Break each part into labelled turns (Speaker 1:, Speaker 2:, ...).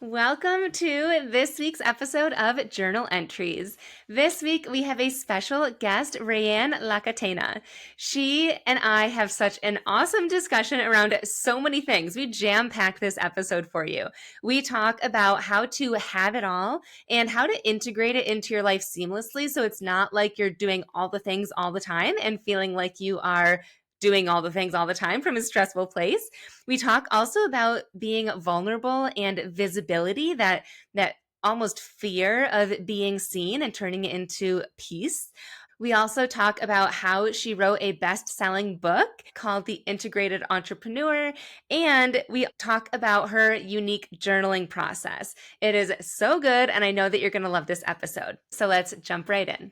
Speaker 1: Welcome to this week's episode of Journal Entries. This week we have a special guest, Raeanne Lacatena. She and I have such an awesome discussion around so many things. We jam-packed this episode for you. We talk about how to have it all and how to integrate it into your life seamlessly so it's not like you're doing all the things all the time and feeling like you are doing all the things all the time from a stressful place. We talk also about being vulnerable and visibility, that almost fear of being seen and turning it into peace. We also talk about how she wrote a best-selling book called The Integrated Entrepreneur, and we talk about her unique journaling process. It is so good, and I know that you're going to love this episode. So let's jump right in.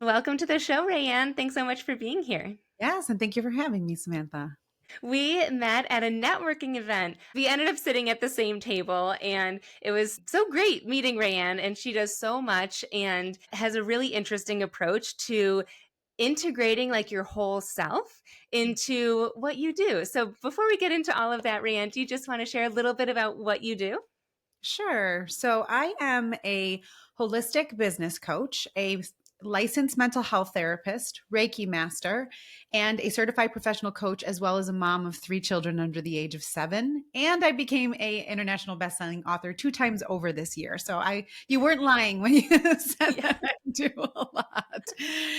Speaker 1: Welcome to the show, Raeanne. Thanks so much for being here.
Speaker 2: Yes, and thank you for having me, Samantha.
Speaker 1: We met at a networking event. We ended up sitting at the same table, and it was so great meeting Raeanne. And she does so much and has a really interesting approach to integrating like your whole self into what you do. So before we get into all of that, Raeanne, do you just want to share a little bit about what you do?
Speaker 2: Sure. So I am a holistic business coach, a licensed mental health therapist, Reiki master, and a certified professional coach, as well as a mom of 3 children under the age of 7. And I became a international bestselling author 2 times over this year. So you weren't lying when you said
Speaker 1: Yeah,
Speaker 2: that I do a lot.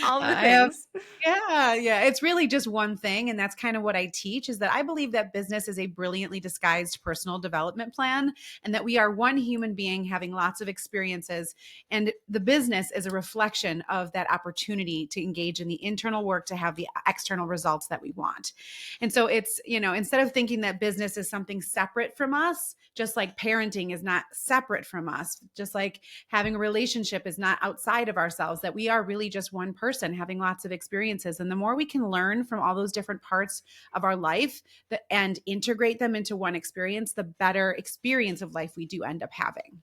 Speaker 1: all the
Speaker 2: I have
Speaker 1: things.
Speaker 2: Yeah. It's really just one thing. And that's kind of what I teach is that I believe that business is a brilliantly disguised personal development plan and that we are one human being having lots of experiences. And the business is a reflection of that opportunity to engage in the internal work to have the external results that we want. And so instead of thinking that business is something separate from us, just like parenting is not separate from us, just like having a relationship is not outside of ourselves, that we are really just one person having lots of experiences. And the more we can learn from all those different parts of our life and integrate them into one experience, the better experience of life we do end up having.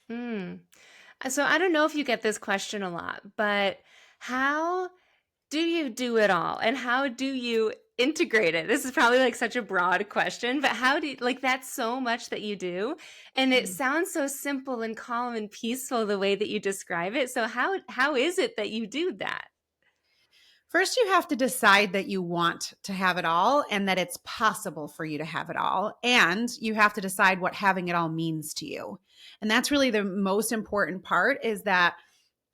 Speaker 1: Hmm. So I don't know if you get this question a lot, but how do you do it all? And how do you integrate it? This is probably like such a broad question, but how do you, like that's so much that you do. And it sounds so simple and calm and peaceful the way that you describe it. So how is it that you do that?
Speaker 2: First, you have to decide that you want to have it all and that it's possible for you to have it all. And you have to decide what having it all means to you. And that's really the most important part is that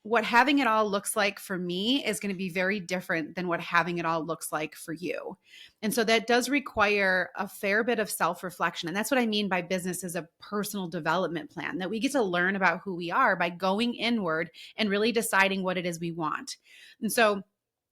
Speaker 2: what having it all looks like for me is going to be very different than what having it all looks like for you. And so that does require a fair bit of self reflection. And that's what I mean by business as a personal development plan, that we get to learn about who we are by going inward and really deciding what it is we want. And so,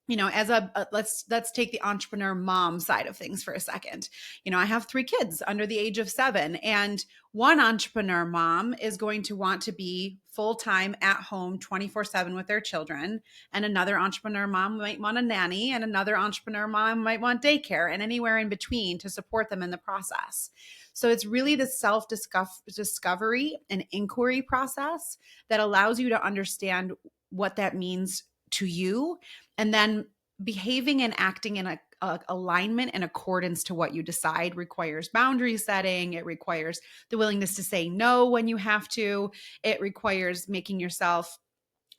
Speaker 2: as let's take the entrepreneur mom side of things for a second. I have 3 kids under the age of 7, and one entrepreneur mom is going to want to be full-time at home 24/7 with their children, and another entrepreneur mom might want a nanny, and another entrepreneur mom might want daycare, and anywhere in between to support them in the process. So it's really the self-discovery and inquiry process that allows you to understand what that means to you, and then behaving and acting in a alignment and accordance to what you decide requires boundary setting. It requires the willingness to say no when you have to. It requires making yourself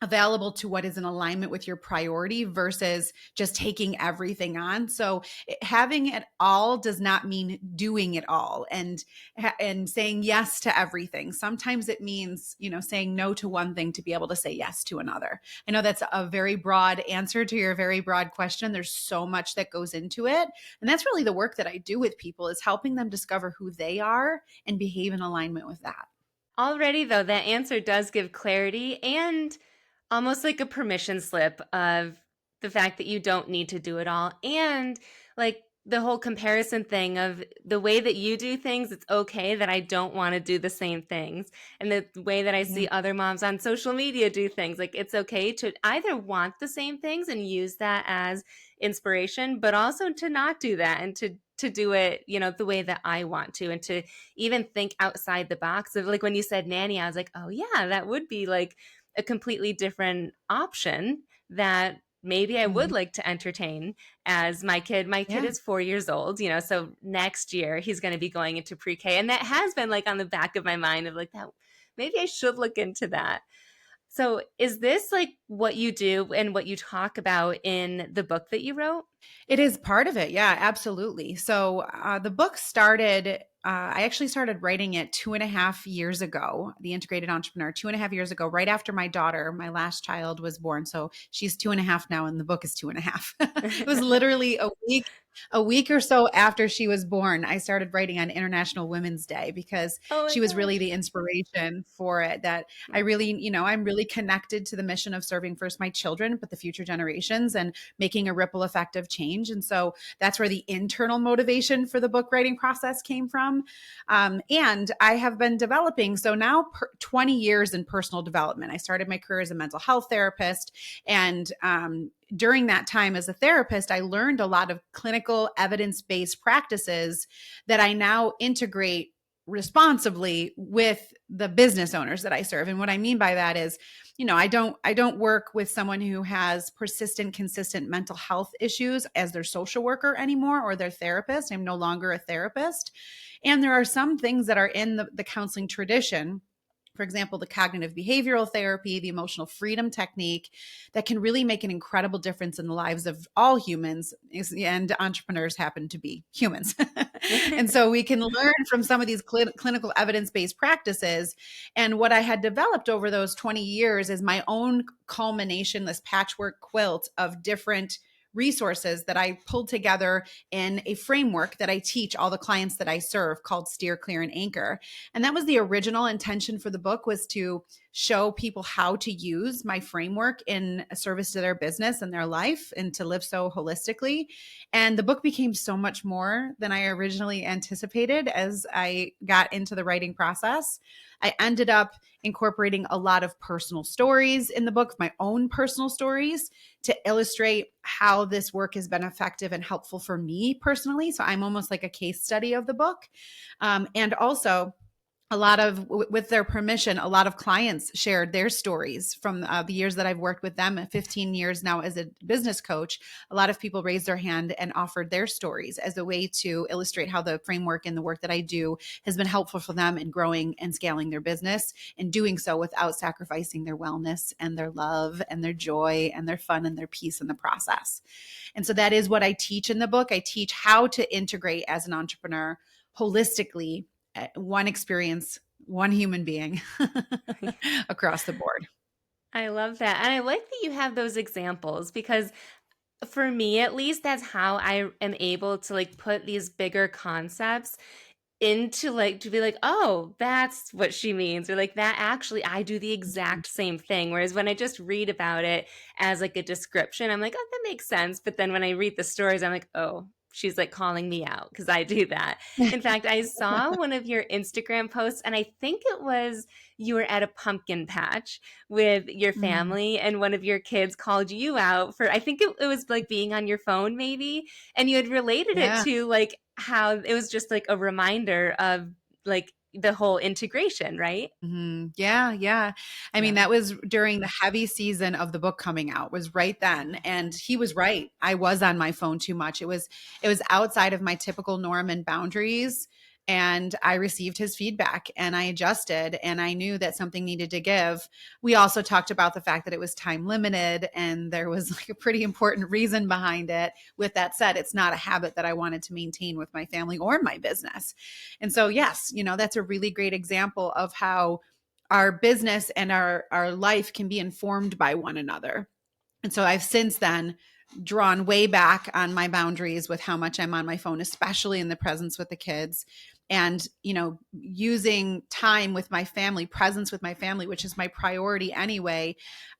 Speaker 2: available to what is in alignment with your priority versus just taking everything on. So having it all does not mean doing it all and saying yes to everything. Sometimes it means, saying no to one thing to be able to say yes to another. I know that's a very broad answer to your very broad question. There's so much that goes into it. And that's really the work that I do with people, is helping them discover who they are and behave in alignment with that.
Speaker 1: Already though, that answer does give clarity and almost like a permission slip of the fact that you don't need to do it all. And like the whole comparison thing of the way that you do things, it's okay that I don't want to do the same things. And the way that I
Speaker 2: Yeah.
Speaker 1: see other moms on social media do things, like it's okay to either want the same things and use that as inspiration, but also to not do that and to do it, the way that I want to, and to even think outside the box of like when you said nanny, I was like, oh yeah, that would be like a completely different option that maybe I would
Speaker 2: Mhm.
Speaker 1: like to entertain as my kid
Speaker 2: Yeah.
Speaker 1: is 4 years old, so next year he's going to be going into pre-K. And that has been like on the back of my mind of like that, maybe I should look into that. So is this like what you do and what you talk about in the book that you wrote?
Speaker 2: It is part of it. Yeah, absolutely. So the book started, I actually started writing it 2.5 years ago, The Integrated Entrepreneur, 2.5 years ago, right after my daughter, my last child, was born. So she's 2.5 now, and the book is 2.5. It was literally a week or so after she was born, I started writing on International Women's Day because
Speaker 1: Oh my
Speaker 2: she was really
Speaker 1: gosh.
Speaker 2: the inspiration for it. That I really, I'm really connected to the mission of serving first my children, but the future generations, and making a ripple effect of change. And so that's where the internal motivation for the book writing process came from. And I have been developing, so now 20 years in personal development. I started my career as a mental health therapist. And during that time as a therapist, I learned a lot of clinical evidence based practices that I now integrate responsibly with the business owners that I serve. And what I mean by that is, I don't work with someone who has persistent, consistent mental health issues as their social worker anymore or their therapist. I'm no longer a therapist. And there are some things that are in the counseling tradition, for example, the cognitive behavioral therapy, the emotional freedom technique, that can really make an incredible difference in the lives of all humans, and entrepreneurs happen to be humans. And so we can learn from some of these clinical evidence-based practices. And what I had developed over those 20 years is my own culmination, this patchwork quilt of different resources that I pulled together in a framework that I teach all the clients that I serve, called Steer, Clear, and Anchor. And that was the original intention for the book, was to show people how to use my framework in a service to their business and their life, and to live so holistically. And the book became so much more than I originally anticipated as I got into the writing process. I ended up incorporating a lot of personal stories in the book, my own personal stories, to illustrate how this work has been effective and helpful for me personally. So I'm almost like a case study of the book. And also, with their permission, a lot of clients shared their stories from the years that I've worked with them. 15 years now as a business coach, a lot of people raised their hand and offered their stories as a way to illustrate how the framework and the work that I do has been helpful for them in growing and scaling their business, and doing so without sacrificing their wellness and their love and their joy and their fun and their peace in the process. And so that is what I teach in the book. I teach how to integrate as an entrepreneur holistically, one experience, one human being across the board.
Speaker 1: I love that. And I like that you have those examples because for me at least that's how I am able to like put these bigger concepts into like to be like, oh, that's what she means, or like that actually I do the exact same thing. Whereas when I just read about it as like a description, I'm like, oh, that makes sense. But then when I read the stories, I'm like, oh, she's like calling me out because I do that. In fact, I saw one of your Instagram posts, and I think it was you were at a pumpkin patch with your
Speaker 2: Mm,
Speaker 1: family, and one of your kids called you out for, I think it was like being on your phone, maybe. And you had related it
Speaker 2: yeah.
Speaker 1: to like how it was just like a reminder of like the whole integration, right?
Speaker 2: Yeah, yeah. I mean,
Speaker 1: Yeah.
Speaker 2: that was during the heavy season of the book coming out, was right then. And he was right. I was on my phone too much. It was outside of my typical norm and boundaries. And I received his feedback and I adjusted, and I knew that something needed to give. We also talked about the fact that it was time limited and there was like a pretty important reason behind it. With that said, it's not a habit that I wanted to maintain with my family or my business. And so, yes, that's a really great example of how our business and our life can be informed by one another. And so I've since then drawn way back on my boundaries with how much I'm on my phone, especially in the presence with the kids. And, using time with my family, presence with my family, which is my priority anyway,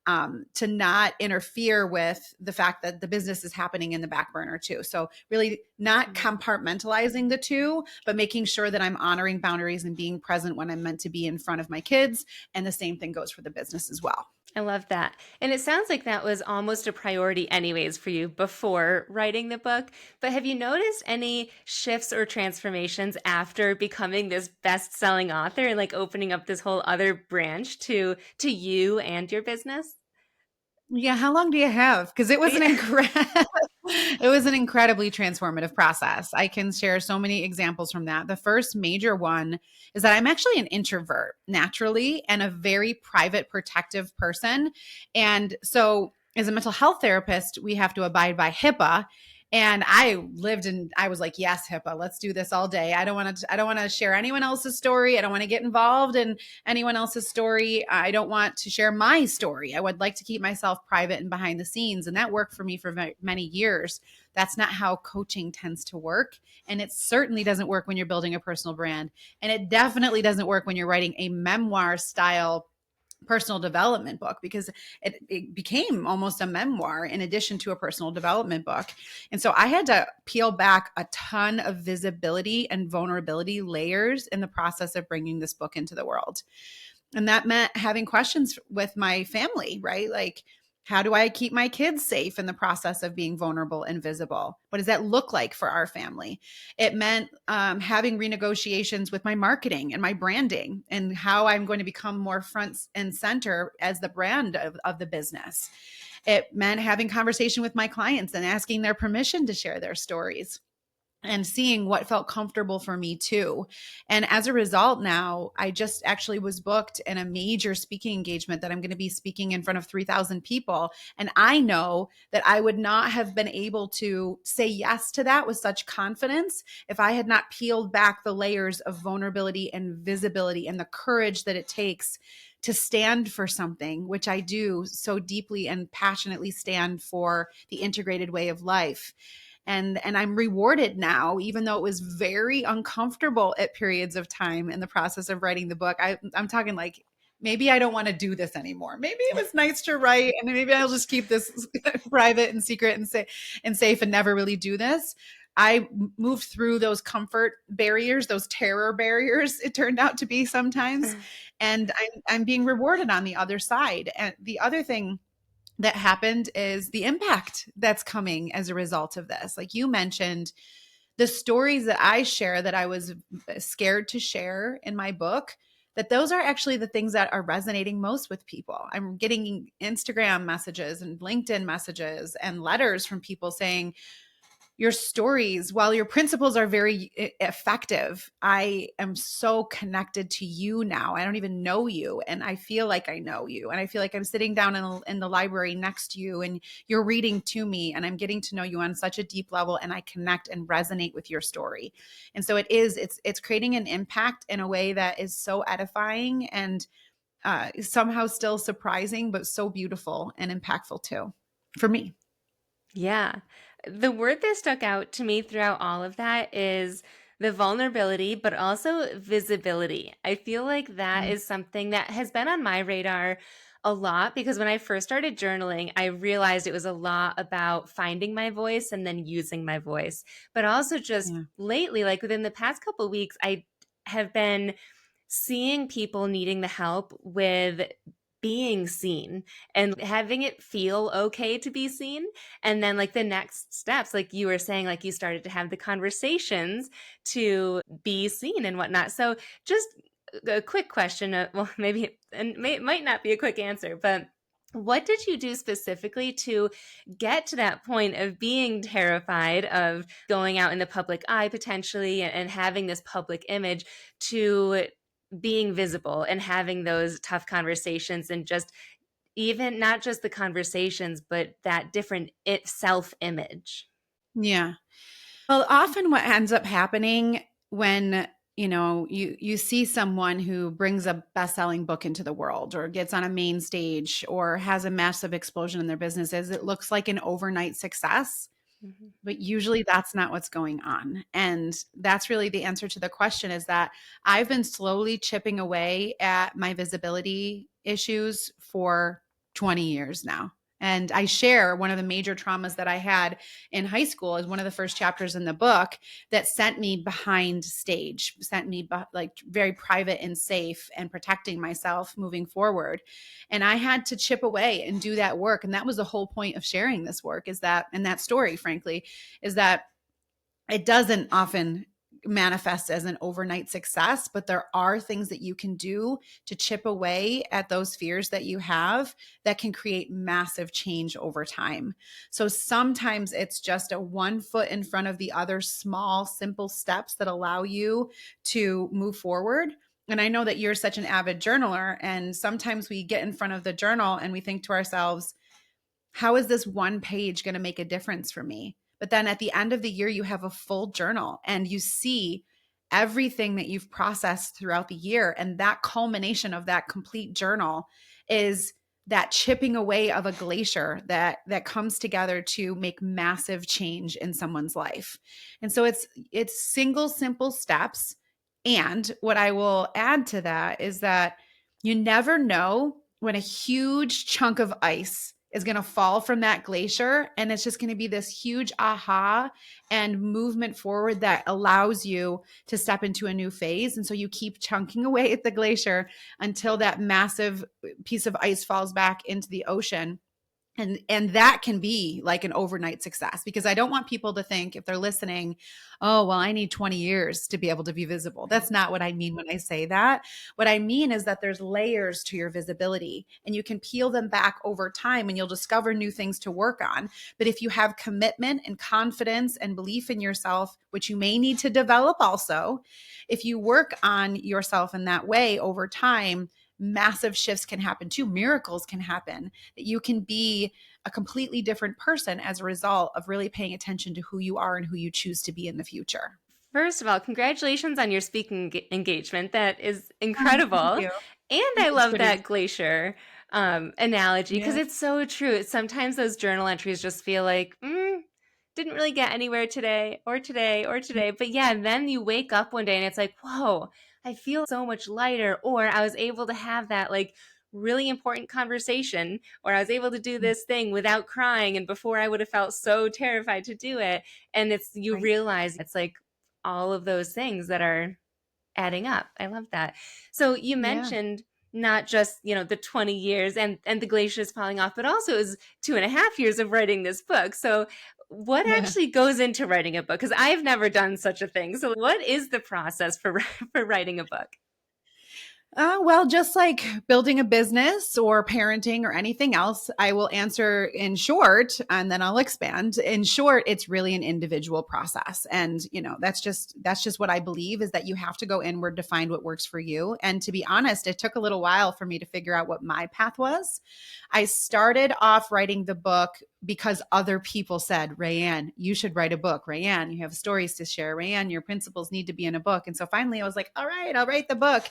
Speaker 2: to not interfere with the fact that the business is happening in the back burner too. So really not compartmentalizing the two, but making sure that I'm honoring boundaries and being present when I'm meant to be in front of my kids. And the same thing goes for the business as well.
Speaker 1: I love that. And it sounds like that was almost a priority anyways for you before writing the book. But have you noticed any shifts or transformations after becoming this best-selling author and like opening up this whole other branch to you and your business?
Speaker 2: Yeah, how long do you have? Because it was an
Speaker 1: Yeah.
Speaker 2: it was an incredibly transformative process. I can share so many examples from that. The first major one is that I'm actually an introvert naturally and a very private, protective person. And so, as a mental health therapist, we have to abide by HIPAA. And I was like, yes, HIPAA, let's do this all day. I don't want to share anyone else's story. I don't want to get involved in anyone else's story. I don't want to share my story. I would like to keep myself private and behind the scenes. And that worked for me for many years. That's not how coaching tends to work. And it certainly doesn't work when you're building a personal brand. And it definitely doesn't work when you're writing a memoir style personal development book, because it became almost a memoir in addition to a personal development book. And so I had to peel back a ton of visibility and vulnerability layers in the process of bringing this book into the world. And that meant having questions with my family, right? Like, how do I keep my kids safe in the process of being vulnerable and visible? What does that look like for our family? It meant having renegotiations with my marketing and my branding and how I'm going to become more front and center as the brand of the business. It meant having conversation with my clients and asking their permission to share their stories and seeing what felt comfortable for me too. And as a result, now I just actually was booked in a major speaking engagement that I'm going to be speaking in front of 3,000 people. And I know that I would not have been able to say yes to that with such confidence if I had not peeled back the layers of vulnerability and visibility and the courage that it takes to stand for something, which I do so deeply and passionately stand for the integrated way of life. And I'm rewarded now, even though it was very uncomfortable at periods of time in the process of writing the book. I'm talking like, maybe I don't want to do this anymore. Maybe it was nice to write, and maybe I'll just keep this private and secret and safe and never really do this. I moved through those comfort barriers, those terror barriers, it turned out to be sometimes. And I'm being rewarded on the other side. And the other thing that happened is the impact that's coming as a result of this. Like you mentioned, the stories that I share that I was scared to share in my book, that those are actually the things that are resonating most with people. I'm getting Instagram messages and LinkedIn messages and letters from people saying, your stories, while your principles are very effective, I am so connected to you now. I don't even know you. And I feel like I know you. And I feel like I'm sitting down in the library next to you and you're reading to me and I'm getting to know you on such a deep level and I connect and resonate with your story. And so it's creating an impact in a way that is so edifying and somehow still surprising, but so beautiful and impactful too, for me.
Speaker 1: Yeah. The word that stuck out to me throughout all of that is the vulnerability, but also visibility. I feel like that
Speaker 2: Mm,
Speaker 1: is something that has been on my radar a lot because when I first started journaling, I realized it was a lot about finding my voice and then using my voice. But also just
Speaker 2: yeah.
Speaker 1: lately, like within the past couple weeks, I have been seeing people needing the help with being seen and having it feel okay to be seen. And then, like, the next steps, like you were saying, like you started to have the conversations to be seen and whatnot. So, just a quick question, well, maybe, and it might not be a quick answer, but what did you do specifically to get to that point of being terrified of going out in the public eye potentially and having this public image to being visible and having those tough conversations and just even not just the conversations, but that different self image?
Speaker 2: Yeah. Well, often what ends up happening when you see someone who brings a best-selling book into the world or gets on a main stage or has a massive explosion in their business is it looks like an overnight success,
Speaker 1: Mhm.
Speaker 2: but usually that's not what's going on. And that's really the answer to the question, is that I've been slowly chipping away at my visibility issues for 20 years now. And I share one of the major traumas that I had in high school as one of the first chapters in the book that sent me behind stage, sent me like very private and safe and protecting myself moving forward. And I had to chip away and do that work. And that was the whole point of sharing this work, is that, and that story, frankly, is that it doesn't often manifest as an overnight success, but there are things that you can do to chip away at those fears that you have that can create massive change over time. So sometimes it's just a one foot in front of the other, small, simple steps that allow you to move forward. And I know that you're such an avid journaler, and sometimes we get in front of the journal and we think to ourselves, how is this one page going to make a difference for me? But then at the end of the year, you have a full journal and you see everything that you've processed throughout the year. And that culmination of that complete journal is that chipping away of a glacier that comes together to make massive change in someone's life. And so it's single, simple steps. And what I will add to that is that you never know when a huge chunk of ice is going to fall from that glacier, and it's just going to be this huge aha and movement forward that allows you to step into a new phase. And so you keep chunking away at the glacier until that massive piece of ice falls back into the ocean. And that can be like an overnight success, because I don't want people to think, if they're listening, oh, well, I need 20 years to be able to be visible. That's not what I mean when I say that. What I mean is that there's layers to your visibility, and you can peel them back over time and you'll discover new things to work on. But if you have commitment and confidence and belief in yourself, which you may need to develop also, if you work on yourself in that way over time, massive shifts can happen too. Miracles can happen, that you can be a completely different person as a result of really paying attention to who you are and who you choose to be in the future.
Speaker 1: First of all, congratulations on your speaking engagement. That is
Speaker 2: Oh, thank
Speaker 1: incredible.
Speaker 2: you.
Speaker 1: And I
Speaker 2: It's
Speaker 1: love
Speaker 2: pretty,
Speaker 1: that glacier analogy, because
Speaker 2: yeah.
Speaker 1: it's so true. Sometimes those journal entries just feel like, didn't really get anywhere today or today or today. But yeah, and then you wake up one day and it's like, whoa, I feel so much lighter. Or I was able to have that like really important conversation, or I was able to do this thing without crying. And before I would have felt so terrified to do it. And you
Speaker 2: Right.
Speaker 1: realize it's like all of those things that are adding up. I love that. So you
Speaker 2: Yeah.
Speaker 1: mentioned not just, the 20 years and the glaciers falling off, but also it was 2.5 years of writing this book. So what
Speaker 2: Yeah.
Speaker 1: actually goes into writing a book? Because I've never done such a thing. So what is the process for for writing a book?
Speaker 2: Well, just like building a business or parenting or anything else, I will answer in short and then I'll expand. In short, it's really an individual process. And, that's just what I believe, is that you have to go inward to find what works for you. And to be honest, it took a little while for me to figure out what my path was. I started off writing the book because other people said, Raeanne, you should write a book. Raeanne, you have stories to share. Raeanne, your principles need to be in a book. And so finally I was like, all right, I'll write the book.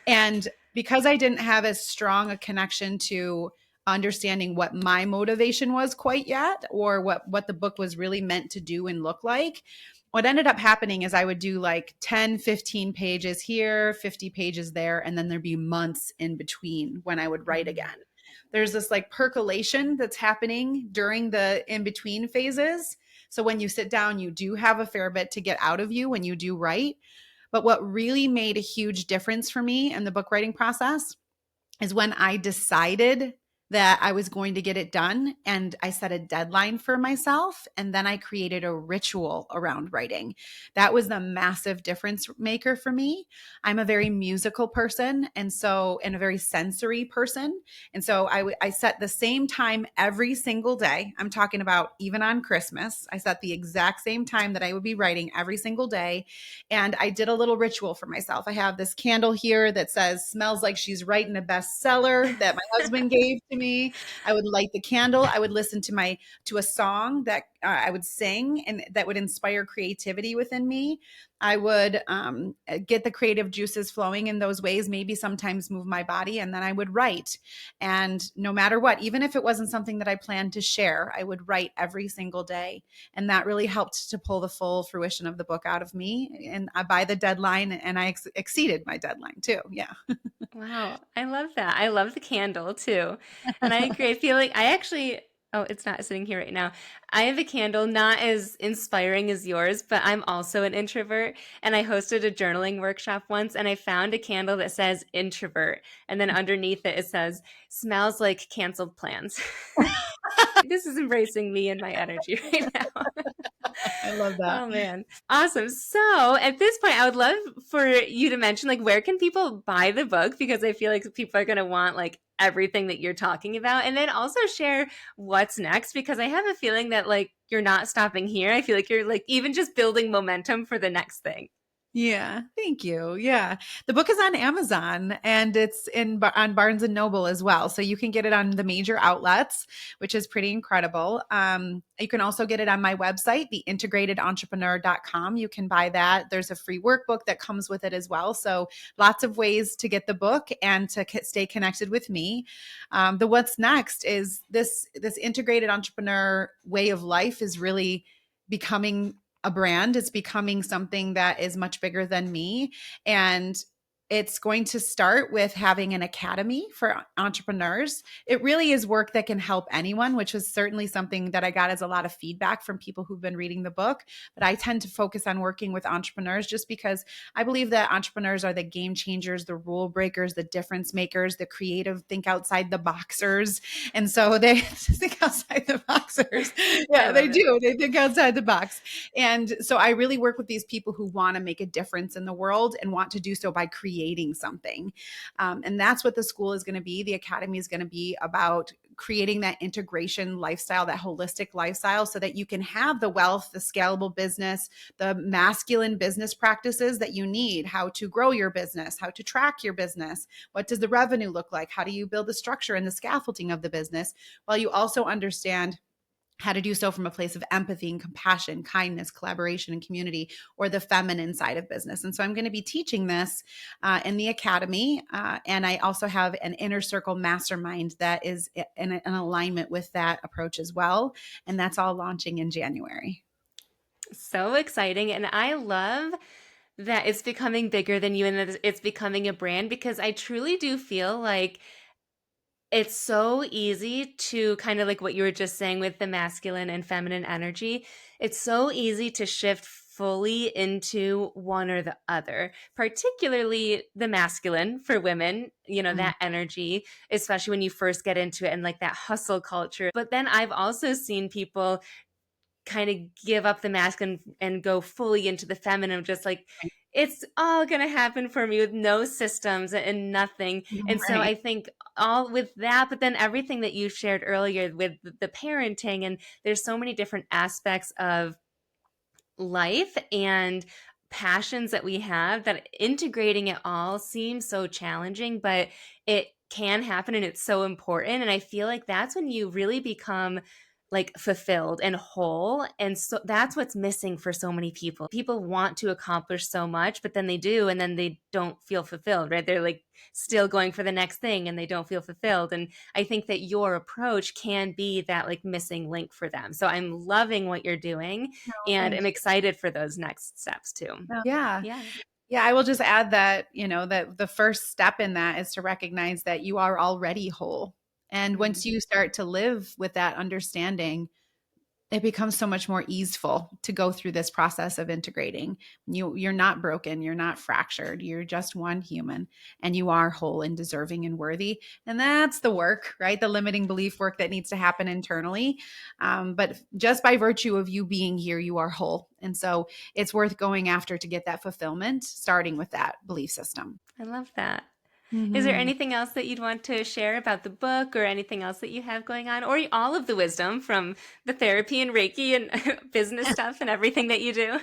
Speaker 2: And because I didn't have as strong a connection to understanding what my motivation was quite yet, or what the book was really meant to do and look like, what ended up happening is I would do like 10, 15 pages here, 50 pages there, and then there'd be months in between when I would write again. There's this like percolation that's happening during the in between phases. So when you sit down, you do have a fair bit to get out of you when you do write. But what really made a huge difference for me in the book writing process is when I decided that I was going to get it done, and I set a deadline for myself, and then I created a ritual around writing. That was the massive difference maker for me. I'm a very musical person, and a very sensory person. And so I set the same time every single day. I'm talking about even on Christmas. I set the exact same time that I would be writing every single day. And I did a little ritual for myself. I have this candle here that says, smells like she's writing a bestseller, that my husband gave to me. I would light the candle. I would listen to a song that I would sing, and that would inspire creativity within me. I would get the creative juices flowing in those ways, maybe sometimes move my body, and then I would write. And no matter what, even if it wasn't something that I planned to share, I would write every single day. And that really helped to pull the full fruition of the book out of me. And by the deadline, and I exceeded my deadline too. Yeah.
Speaker 1: Wow, I love that. I love the candle too. And I agree. I feel like I actually, oh, it's not sitting here right now. I have a candle not as inspiring as yours, but I'm also an introvert. And I hosted a journaling workshop once, and I found a candle that says introvert. And then underneath it, it says, smells like canceled plans. This is embracing me and my energy right now.
Speaker 2: I love that.
Speaker 1: Oh man. Awesome. So at this point, I would love for you to mention like where can people buy the book? Because I feel like people are gonna want like everything that you're talking about. And then also share what's next because I have a feeling that like you're not stopping here. I feel like you're like even just building momentum for the next thing.
Speaker 2: Yeah, thank you. Yeah. The book is on Amazon and it's on Barnes and Noble as well. So you can get it on the major outlets, which is pretty incredible. You can also get it on my website, theintegratederentrepreneur.com. You can buy that. There's a free workbook that comes with it as well. So lots of ways to get the book and to stay connected with me. The what's next is this integrated entrepreneur way of life is really becoming a brand. It's becoming something that is much bigger than me. And it's going to start with having an academy for entrepreneurs. It really is work that can help anyone, which is certainly something that I got as a lot of feedback from people who've been reading the book. But I tend to focus on working with entrepreneurs just because I believe that entrepreneurs are the game changers, the rule breakers, the difference makers, the creative, think outside the boxers. And so they think outside the boxers.
Speaker 1: I
Speaker 2: Yeah, they
Speaker 1: love it.
Speaker 2: do. They think outside the box. And so I really work with these people who want to make a difference in the world and want to do so by creating something. And that's what the school is going to be. The academy is going to be about creating that integration lifestyle, that holistic lifestyle, so that you can have the wealth, the scalable business, the masculine business practices that you need, how to grow your business, how to track your business, what does the revenue look like, how do you build the structure and the scaffolding of the business, while you also understand how to do so from a place of empathy and compassion, kindness, collaboration, and community, or the feminine side of business. And so I'm going to be teaching this in the academy. And I also have an inner circle mastermind that is in alignment with that approach as well. And that's all launching in January.
Speaker 1: So exciting. And I love that it's becoming bigger than you and that it's becoming a brand because I truly do feel like it's so easy to kind of like what you were just saying with the masculine and feminine energy. It's so easy to shift fully into one or the other, particularly the masculine for women, you know,
Speaker 2: Mm.
Speaker 1: that energy, especially when you first get into it and like that hustle culture. But then I've also seen people kind of give up the mask and go fully into the feminine, just like it's all going to happen for me with no systems and nothing. And so
Speaker 2: Right.
Speaker 1: I think all with that, but then everything that you shared earlier with the parenting, and there's so many different aspects of life and passions that we have that integrating it all seems so challenging, but it can happen and it's so important. And I feel like that's when you really become like fulfilled and whole. And so that's what's missing for so many people. People want to accomplish so much, but then they do, and then they don't feel fulfilled, right? They're like still going for the next thing and they don't feel fulfilled. And I think that your approach can be that like missing link for them. So I'm loving what you're doing
Speaker 2: No,
Speaker 1: and
Speaker 2: thank
Speaker 1: I'm excited for those next steps too.
Speaker 2: you. Yeah.
Speaker 1: Yeah.
Speaker 2: Yeah, I will just add that, that the first step in that is to recognize that you are already whole. And
Speaker 1: Mm.
Speaker 2: once you start to live with that understanding, it becomes so much more easeful to go through this process of integrating. You're not broken, you're not fractured, you're just one human, and you are whole and deserving and worthy. And that's the work, right? The limiting belief work that needs to happen internally. But just by virtue of you being here, you are whole. And so it's worth going after to get that fulfillment, starting with that belief system.
Speaker 1: I love that. Is there
Speaker 2: Mhm.
Speaker 1: anything else that you'd want to share about the book or anything else that you have going on or all of the wisdom from the therapy and Reiki and business stuff and everything that you do?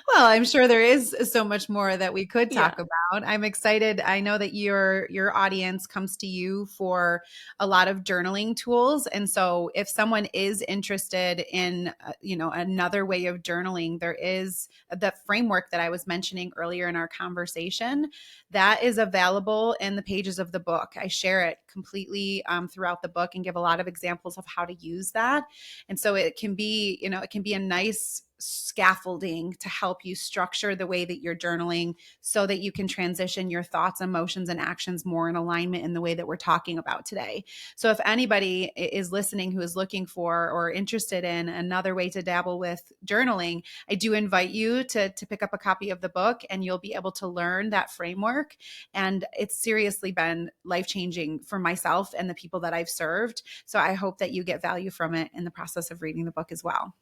Speaker 2: Well, I'm sure there is so much more that we could talk
Speaker 1: Yeah.
Speaker 2: about. I'm excited. I know that your audience comes to you for a lot of journaling tools, and so if someone is interested in another way of journaling, there is the framework that I was mentioning earlier in our conversation that is available in the pages of the book. I share it completely throughout the book and give a lot of examples of how to use that. And so it can be a nice scaffolding to help you structure the way that you're journaling so that you can transition your thoughts, emotions, and actions more in alignment in the way that we're talking about today. So if anybody is listening who is looking for or interested in another way to dabble with journaling, I do invite you to pick up a copy of the book and you'll be able to learn that framework. And it's seriously been life-changing for myself and the people that I've served. So I hope that you get value from it in the process of reading the book as well.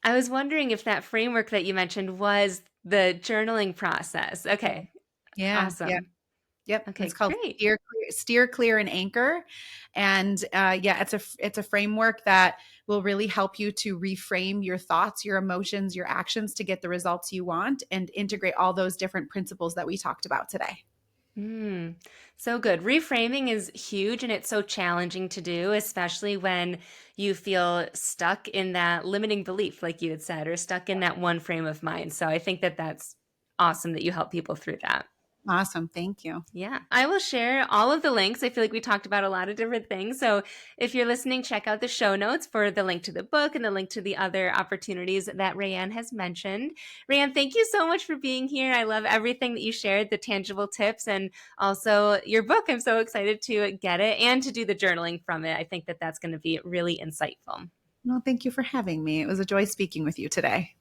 Speaker 1: I was wondering if that framework that you mentioned was the journaling process. Okay,
Speaker 2: Yeah, yeah.
Speaker 1: awesome.
Speaker 2: Yep, it's
Speaker 1: Okay,
Speaker 2: called
Speaker 1: great.
Speaker 2: Steer Clear, and Anchor, and yeah, it's a framework that will really help you to reframe your thoughts, your emotions, your actions to get the results you want, and integrate all those different principles that we talked about today.
Speaker 1: Mm, so good. Reframing is huge and it's so challenging to do, especially when you feel stuck in that limiting belief, like you had said, or stuck in that one frame of mind. So I think that that's awesome that you help people through that.
Speaker 2: Awesome, thank you.
Speaker 1: Yeah, I will share all of the links. I feel like we talked about a lot of different things. So if you're listening, check out the show notes for the link to the book and the link to the other opportunities that Raeanne has mentioned. Raeanne, thank you so much for being here. I love everything that you shared, the tangible tips, and also your book. I'm so excited to get it and to do the journaling from it. I think that that's going to be really insightful.
Speaker 2: Well, thank you for having me. It was a joy speaking with you today.